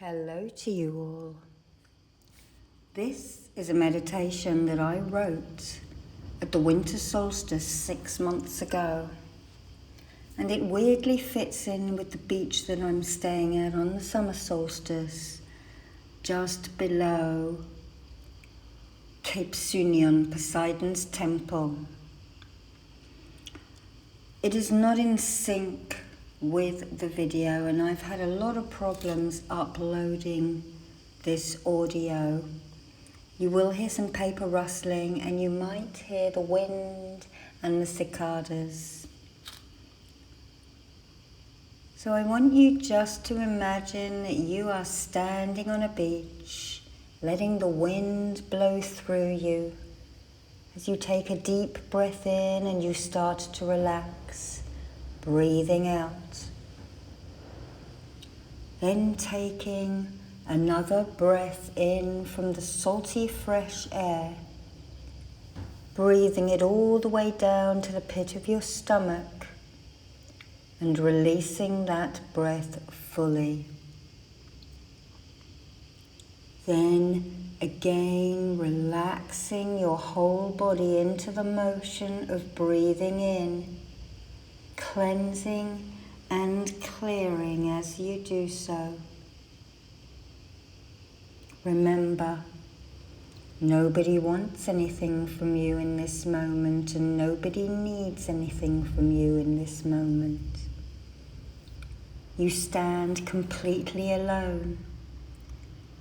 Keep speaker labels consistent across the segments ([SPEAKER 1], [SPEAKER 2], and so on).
[SPEAKER 1] Hello to you all. This is a meditation that I wrote at the winter solstice 6 months ago, and it weirdly fits in with the beach that I'm staying at on the summer solstice, just below Cape Sunion, Poseidon's temple. It is not in sync with the video, and I've had a lot of problems uploading this audio. You will hear some paper rustling, and you might hear the wind and the cicadas. So I want you just to imagine that you are standing on a beach, letting the wind blow through you as you take a deep breath in and you start to relax, breathing out. Then taking another breath in from the salty, fresh air, breathing it all the way down to the pit of your stomach and releasing that breath fully. Then again, relaxing your whole body into the motion of breathing in, cleansing and clearing as you do so. Remember, nobody wants anything from you in this moment, and nobody needs anything from you in this moment. You stand completely alone,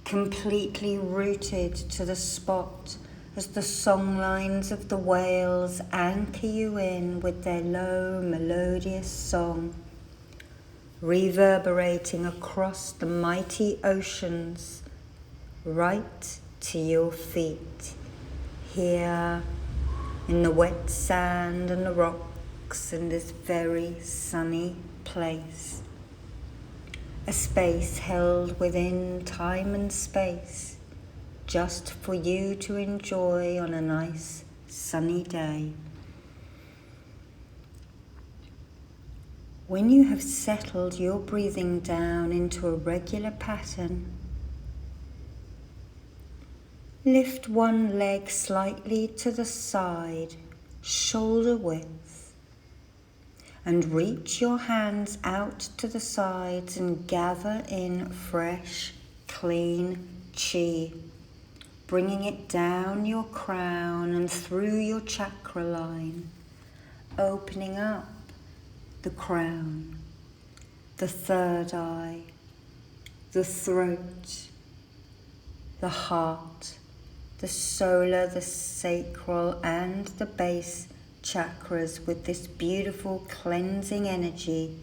[SPEAKER 1] completely rooted to the spot as the songlines of the whales anchor you in with their low, melodious song, reverberating across the mighty oceans right to your feet, here in the wet sand and the rocks in this very sunny place. A space held within time and space, just for you to enjoy on a nice sunny day. When you have settled your breathing down into a regular pattern, lift one leg slightly to the side, shoulder width, and reach your hands out to the sides and gather in fresh, clean chi, bringing it down your crown and through your chakra line, opening up the crown, the third eye, the throat, the heart, the solar, the sacral, and the base chakras with this beautiful cleansing energy,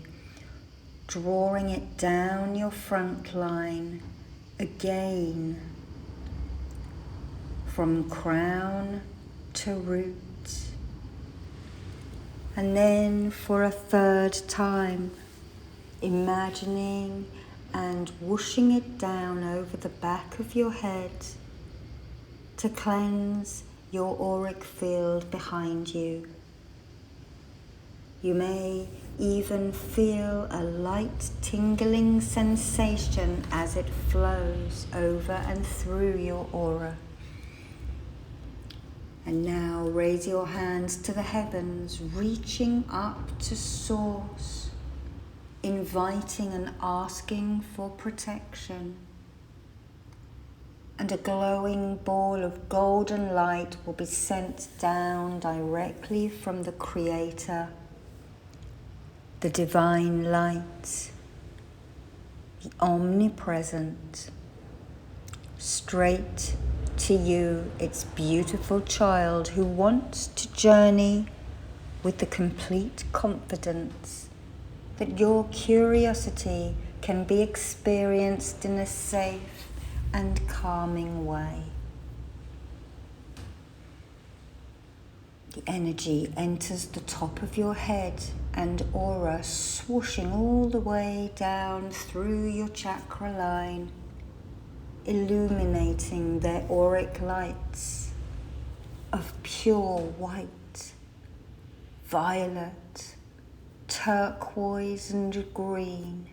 [SPEAKER 1] drawing it down your front line again, from crown to root. And then for a third time, imagining and whooshing it down over the back of your head to cleanse your auric field behind you. You may even feel a light tingling sensation as it flows over and through your aura. And now raise your hands to the heavens, reaching up to Source, inviting and asking for protection. And a glowing ball of golden light will be sent down directly from the Creator, the Divine Light, the Omnipresent, straight to you, its beautiful child, who wants to journey with the complete confidence that your curiosity can be experienced in a safe and calming way. The energy enters the top of your head and aura, swooshing all the way down through your chakra line, illuminating their auric lights of pure white, violet, turquoise and green,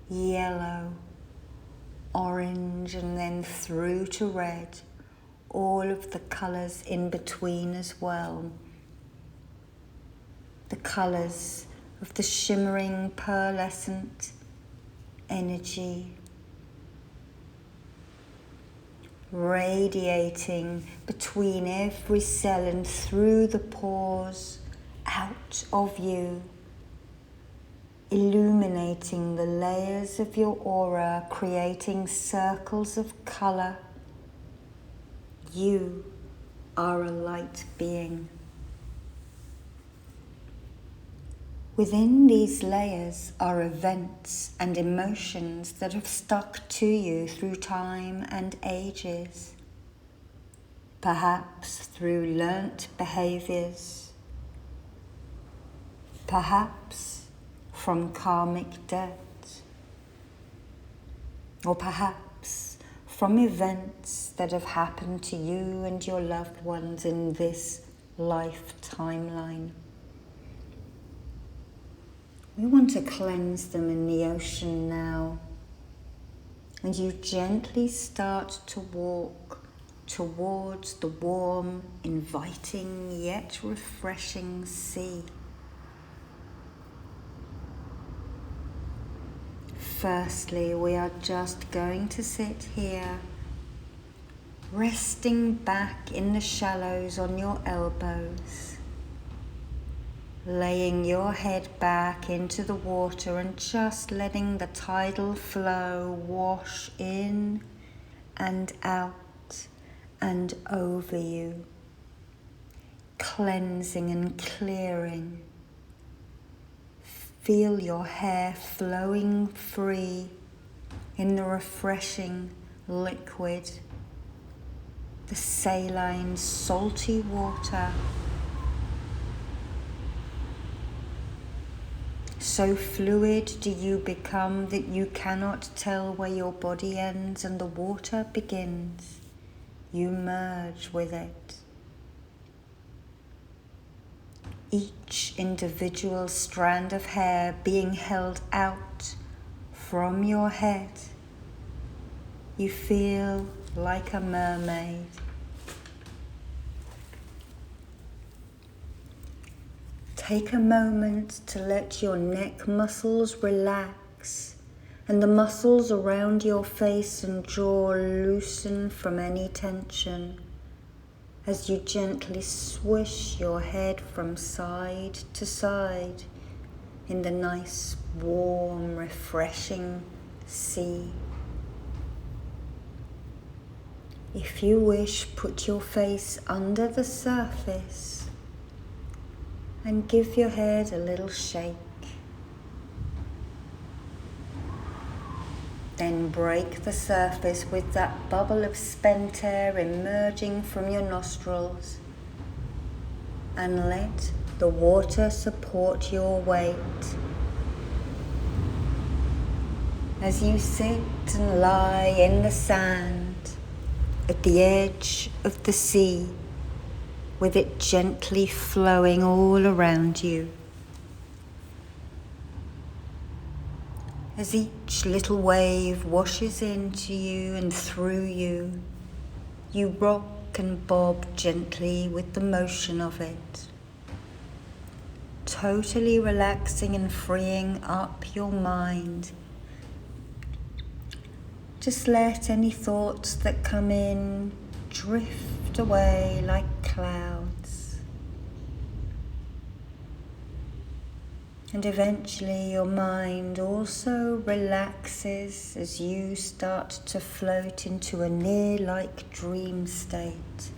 [SPEAKER 1] yellow, orange, and then through to red, all of the colours in between as well. The colours of the shimmering pearlescent energy radiating between every cell and through the pores out of you, illuminating the layers of your aura, creating circles of colour. You are a light being. Within these layers are events and emotions that have stuck to you through time and ages, perhaps through learnt behaviours, perhaps from karmic debt, or perhaps from events that have happened to you and your loved ones in this life timeline. We want to cleanse them in the ocean now, and you gently start to walk towards the warm, inviting yet refreshing sea. Firstly, we are just going to sit here, resting back in the shallows on your elbows, laying your head back into the water and just letting the tidal flow wash in and out and over you, cleansing and clearing. Feel your hair flowing free in the refreshing liquid, the saline, salty water. So fluid do you become that you cannot tell where your body ends and the water begins. You merge with it. Each individual strand of hair being held out from your head. You feel like a mermaid. Take a moment to let your neck muscles relax and the muscles around your face and jaw loosen from any tension as you gently swish your head from side to side in the nice, warm, refreshing sea. If you wish, put your face under the surface and give your head a little shake. Then break the surface with that bubble of spent air emerging from your nostrils and let the water support your weight. As you sit and lie in the sand at the edge of the sea, with it gently flowing all around you. As each little wave washes into you and through you, you rock and bob gently with the motion of it, totally relaxing and freeing up your mind. Just let any thoughts that come in drift away like clouds. And eventually your mind also relaxes as you start to float into a near-like dream state.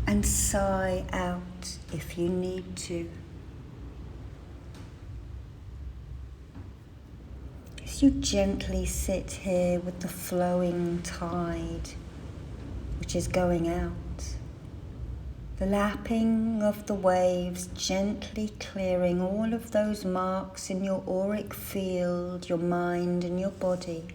[SPEAKER 1] And sigh out if you need to. As you gently sit here with the flowing tide, which is going out, the lapping of the waves gently clearing all of those marks in your auric field, your mind and your body.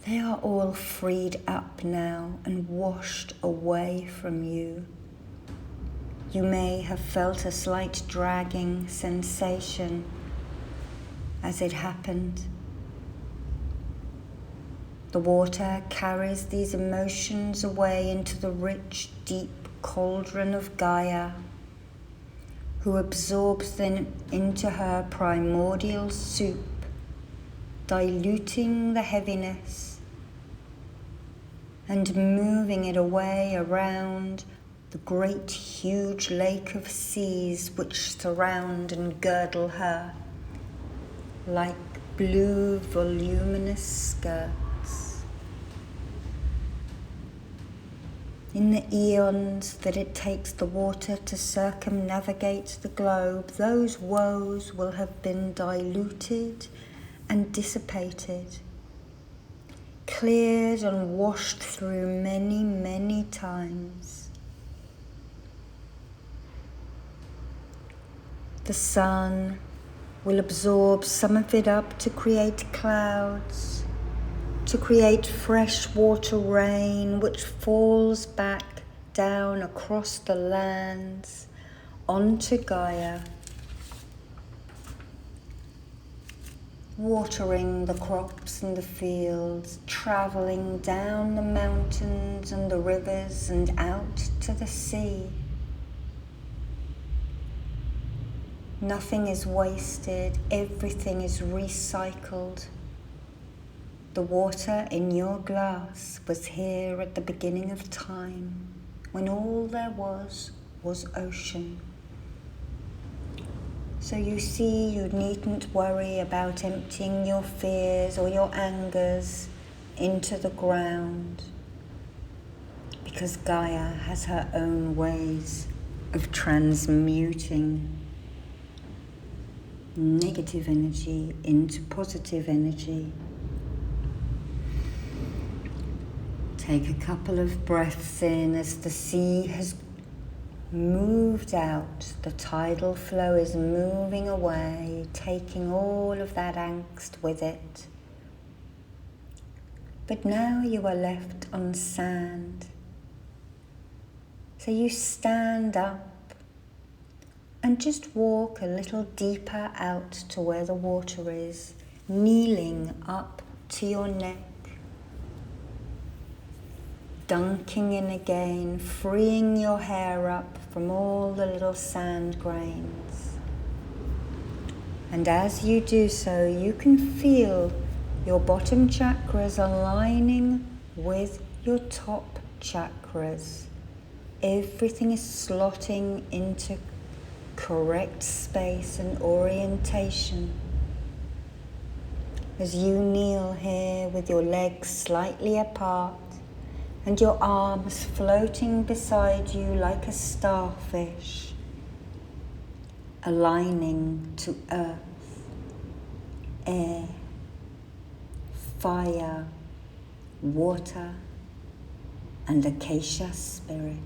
[SPEAKER 1] They are all freed up now and washed away from you. You may have felt a slight dragging sensation as it happened. The water carries these emotions away into the rich, deep cauldron of Gaia, who absorbs them into her primordial soup, diluting the heaviness and moving it away around the great huge lake of seas which surround and girdle her like blue voluminous skirts. In the eons that it takes the water to circumnavigate the globe, those woes will have been diluted and dissipated, cleared and washed through many, many times. The sun will absorb some of it up to create clouds, to create fresh water rain which falls back down across the lands onto Gaia, watering the crops and the fields, travelling down the mountains and the rivers and out to the sea. Nothing is wasted, everything is recycled. The water in your glass was here at the beginning of time, when all there was ocean. So you see, you needn't worry about emptying your fears or your angers into the ground, because Gaia has her own ways of transmuting negative energy into positive energy. Take a couple of breaths in as the sea has moved out. The tidal flow is moving away, taking all of that angst with it. But now you are left on sand. So you stand up and just walk a little deeper out to where the water is, kneeling up to your neck, dunking in again, freeing your hair up from all the little sand grains. And as you do so, you can feel your bottom chakras aligning with your top chakras. Everything is slotting into correct space and orientation. As you kneel here with your legs slightly apart and your arms floating beside you like a starfish, aligning to earth, air, fire, water, and acacia spirit.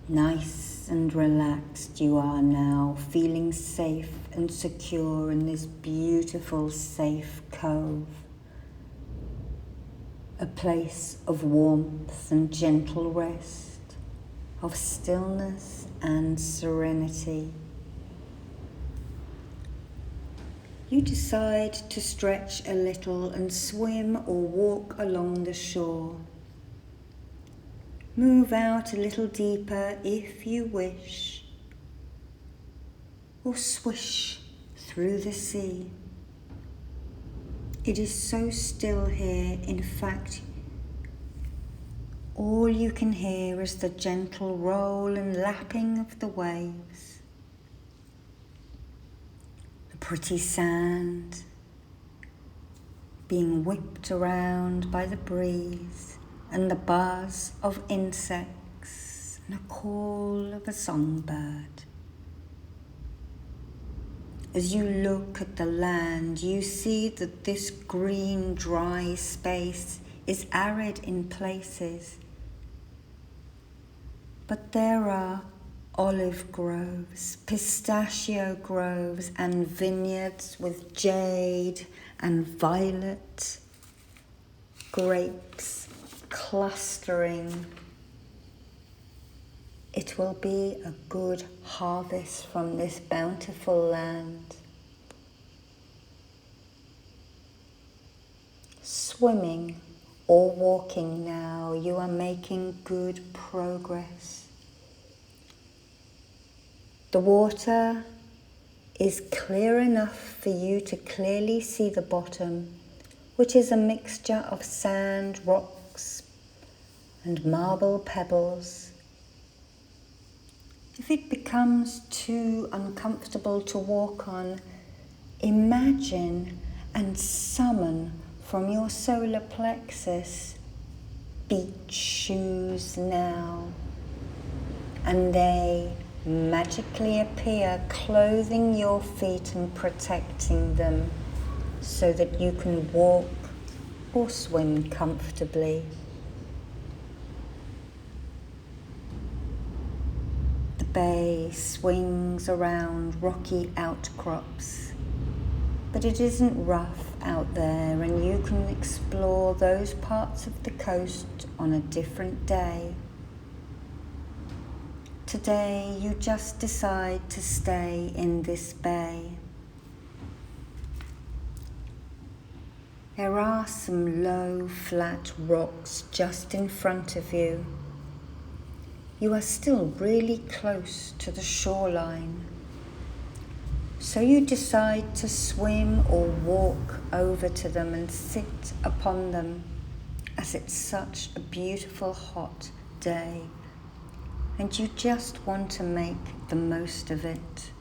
[SPEAKER 1] Nice and relaxed you are now, feeling safe and secure in this beautiful, safe cove. A place of warmth and gentle rest, of stillness and serenity. You decide to stretch a little and swim or walk along the shore. Move out a little deeper if you wish, or swish through the sea. It is so still here, in fact, all you can hear is the gentle roll and lapping of the waves, the pretty sand being whipped around by the breeze, and the buzz of insects and a call of a songbird. As you look at the land, you see that this green, dry space is arid in places, but there are olive groves, pistachio groves, and vineyards with jade and violet grapes clustering it will be a good harvest from this bountiful land. Swimming or walking now, you are making good progress. The water is clear enough for you to clearly see the bottom, which is a mixture of sand, rocks, and marble pebbles. If it becomes too uncomfortable to walk on, imagine and summon from your solar plexus beach shoes now, and they magically appear, clothing your feet and protecting them so that you can walk or swim comfortably. The bay swings around rocky outcrops, but it isn't rough out there, and you can explore those parts of the coast on a different day. Today you just decide to stay in this bay. There are some low, flat rocks just in front of you. You are still really close to the shoreline. So you decide to swim or walk over to them and sit upon them, as it's such a beautiful hot day and you just want to make the most of it.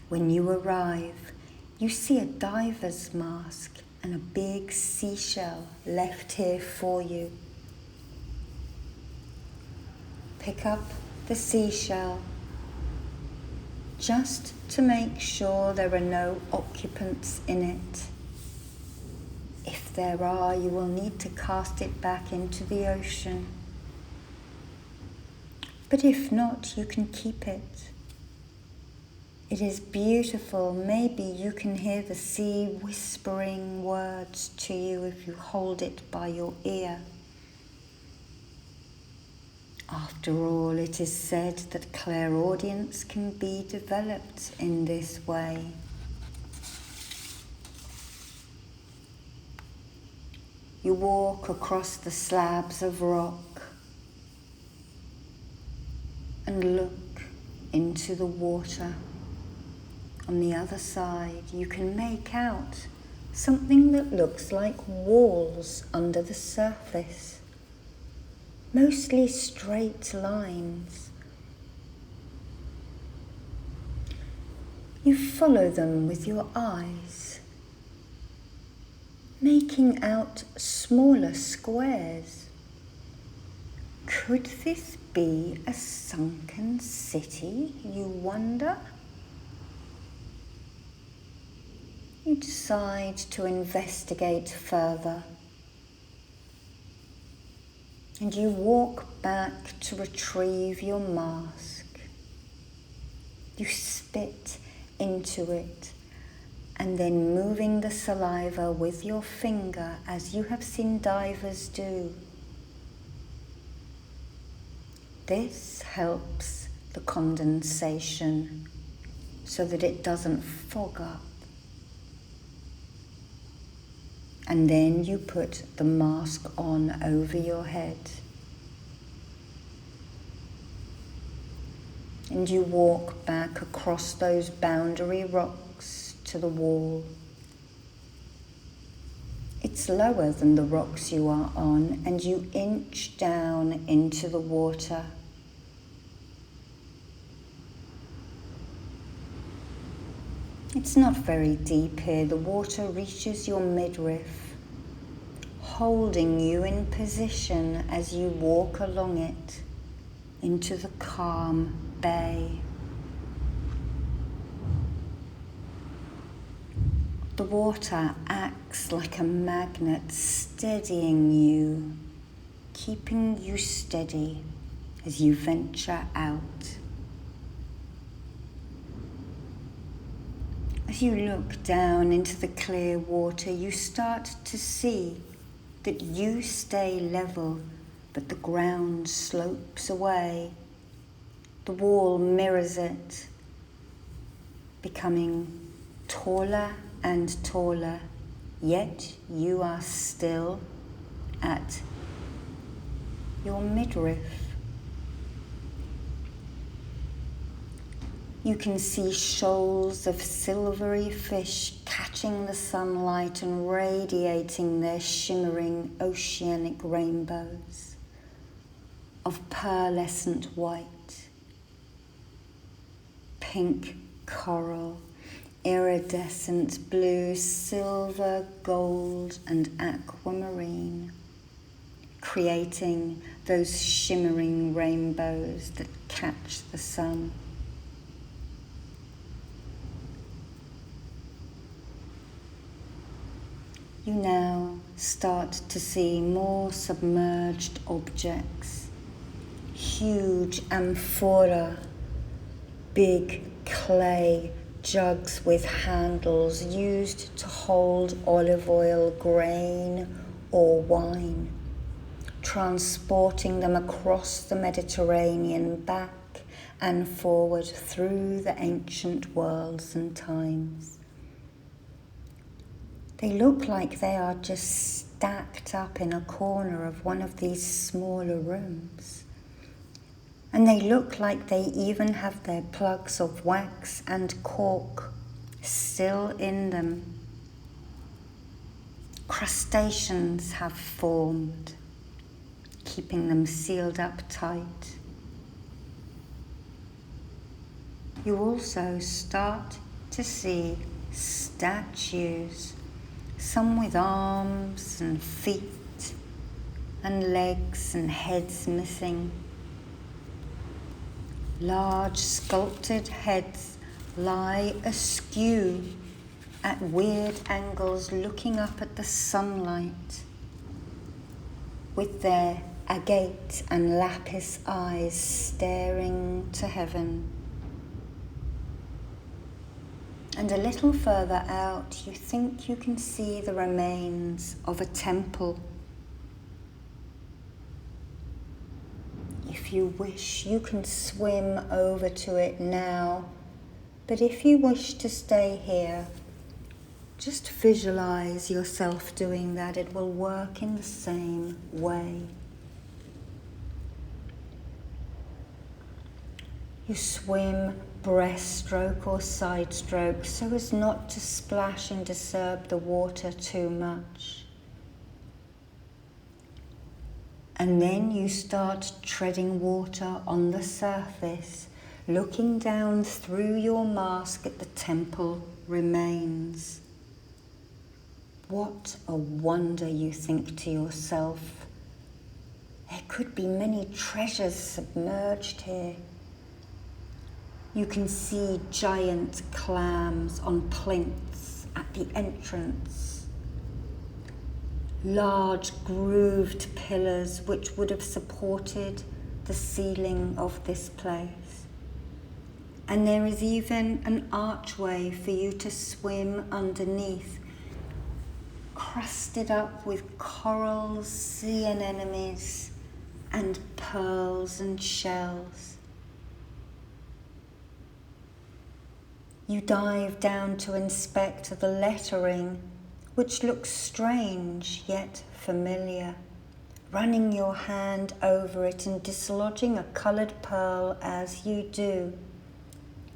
[SPEAKER 1] When you arrive, you see a diver's mask and a big seashell left here for you. Pick up the seashell just to make sure there are no occupants in it. If there are, you will need to cast it back into the ocean. But if not, you can keep it. It is beautiful. Maybe you can hear the sea whispering words to you if you hold it by your ear. After all, it is said that clairaudience can be developed in this way. You walk across the slabs of rock and look into the water. On the other side, you can make out something that looks like walls under the surface. Mostly straight lines. You follow them with your eyes, making out smaller squares. Could this be a sunken city, you wonder? You decide to investigate further. And you walk back to retrieve your mask. You spit into it, and then moving the saliva with your finger as you have seen divers do. This helps the condensation so that it doesn't fog up. And then you put the mask on over your head. And you walk back across those boundary rocks to the wall. It's lower than the rocks you are on, and you inch down into the water. It's not very deep here. The water reaches your midriff, holding you in position as you walk along it into the calm bay. The water acts like a magnet, steadying you, keeping you steady as you venture out. As you look down into the clear water, you start to see that you stay level, but the ground slopes away. The wall mirrors it, becoming taller and taller, yet you are still at your midriff. You can see shoals of silvery fish catching the sunlight and radiating their shimmering oceanic rainbows of pearlescent white, pink coral, iridescent blue, silver, gold, and aquamarine, creating those shimmering rainbows that catch the sun. You now start to see more submerged objects, huge amphora, big clay jugs with handles used to hold olive oil, grain, or wine, transporting them across the Mediterranean, back and forward through the ancient worlds and times. They look like they are just stacked up in a corner of one of these smaller rooms. And they look like they even have their plugs of wax and cork still in them. Crustaceans have formed, keeping them sealed up tight. You also start to see statues, some with arms and feet and legs and heads missing. Large sculpted heads lie askew at weird angles, looking up at the sunlight with their agate and lapis eyes staring to heaven. And a little further out, you think you can see the remains of a temple. If you wish, you can swim over to it now. But if you wish to stay here, just visualize yourself doing that. It will work in the same way. You swim breaststroke or side stroke so as not to splash and disturb the water too much. And then you start treading water on the surface, looking down through your mask at the temple remains. What a wonder, you think to yourself. There could be many treasures submerged here. You can see giant clams on plinths at the entrance. Large grooved pillars which would have supported the ceiling of this place. And there is even an archway for you to swim underneath, crusted up with corals, sea anemones, and pearls and shells. You dive down to inspect the lettering, which looks strange yet familiar, running your hand over it and dislodging a coloured pearl as you do,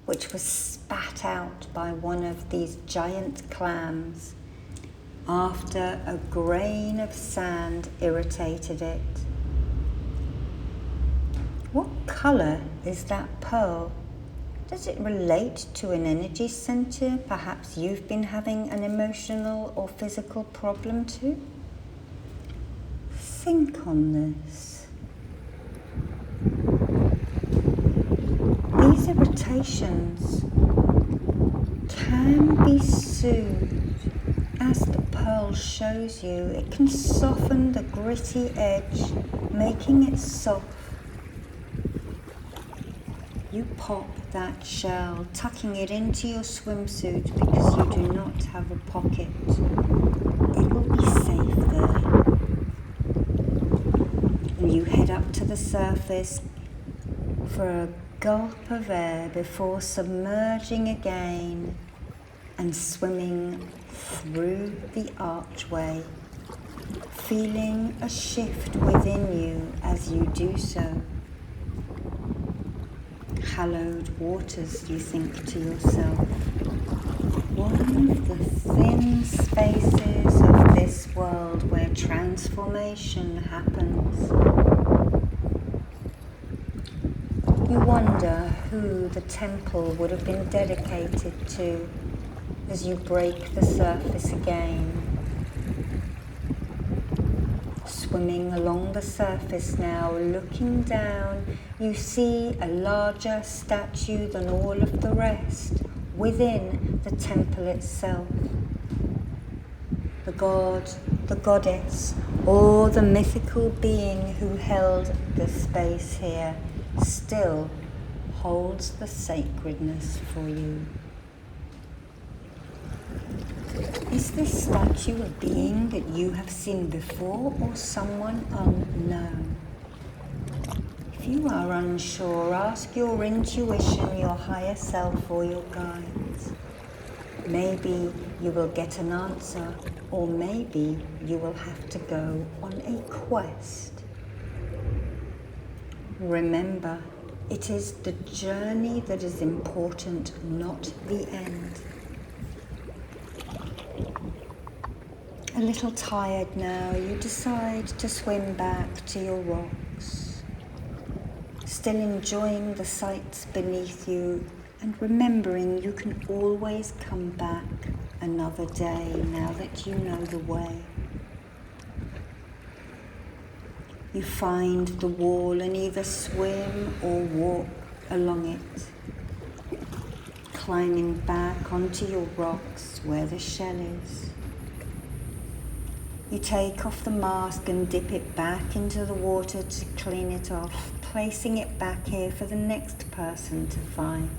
[SPEAKER 1] which was spat out by one of these giant clams after a grain of sand irritated it. What colour is that pearl? Does it relate to an energy centre perhaps you've been having an emotional or physical problem to? Think on this. These irritations can be soothed. As the pearl shows you, it can soften the gritty edge, making it soft. You pop that shell, tucking it into your swimsuit because you do not have a pocket. It will be safe there. you head up to the surface for a gulp of air before submerging again and swimming through the archway, feeling a shift within you as you do so. Hallowed waters, you think to yourself. One of the thin spaces of this world where transformation happens. You wonder who the temple would have been dedicated to as you break the surface again. Swimming along the surface now, looking down, you see a larger statue than all of the rest within the temple itself. The god, the goddess, or the mythical being who held the space here still holds the sacredness for you. Is this statue a being that you have seen before or someone unknown? If you are unsure, ask your intuition, your higher self, or your guides. Maybe you will get an answer, or maybe you will have to go on a quest. Remember, it is the journey that is important, not the end. A little tired now, you decide to swim back to your rocks, still enjoying the sights beneath you and remembering you can always come back another day now that you know the way. You find the wall and either swim or walk along it, climbing back onto your rocks where the shell is. You take off the mask and dip it back into the water to clean it off, placing it back here for the next person to find.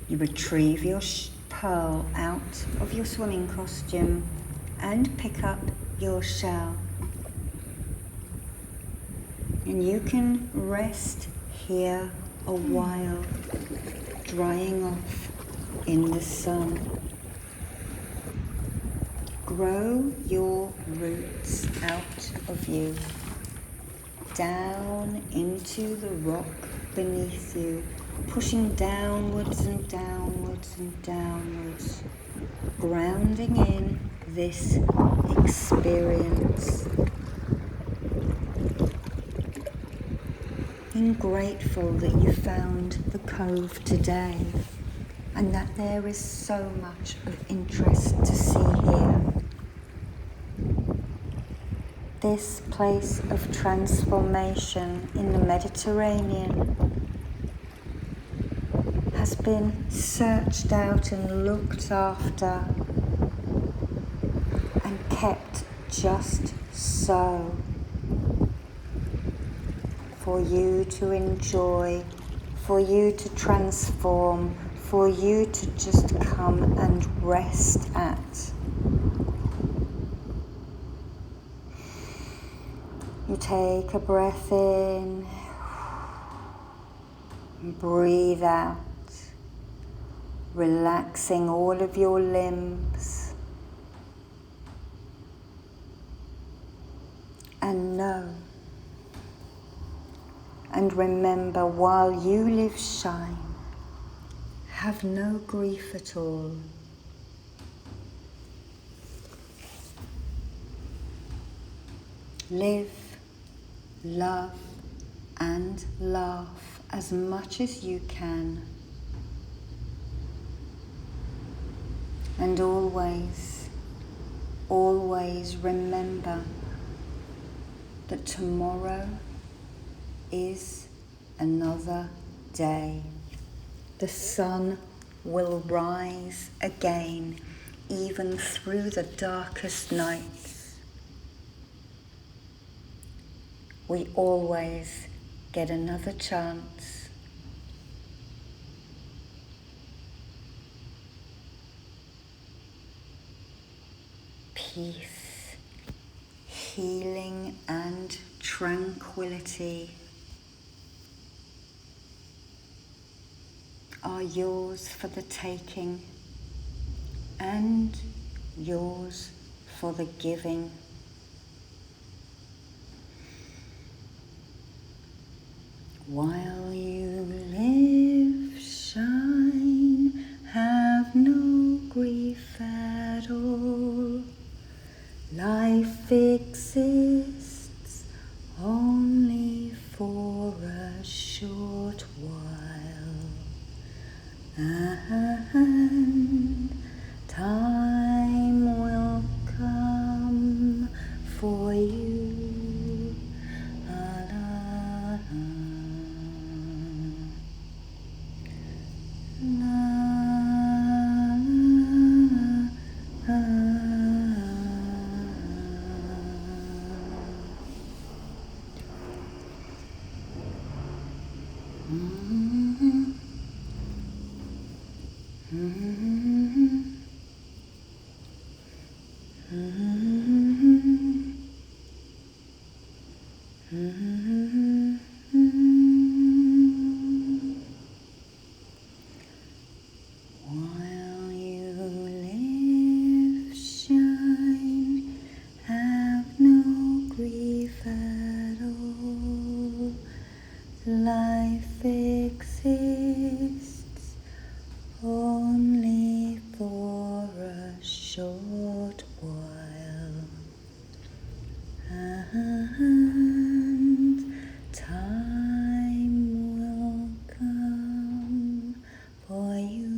[SPEAKER 1] You retrieve your pearl out of your swimming costume and pick up your shell. And you can rest here a while, drying off in the sun. Grow your roots out of you, down into the rock beneath you, pushing downwards and downwards and downwards, grounding in this experience. Being grateful that you found the cove today and that there is so much of interest to see here. This place of transformation in the Mediterranean has been searched out and looked after and kept just so for you to enjoy, for you to transform, for you to just come and rest at. You take a breath in, and breathe out, relaxing all of your limbs. And know, and remember, while you live shine, have no grief at all. Live, love, and laugh as much as you can. And always, always remember that tomorrow is another day. The sun will rise again, even through the darkest nights. We always get another chance. Peace, healing and tranquility are yours for the taking and yours for the giving. While you live, shine, have no grief at all. Life exists only for a short while, and time will come for you. While you live, shine, have no grief at all. Life exists only for a short while, and time will come for you.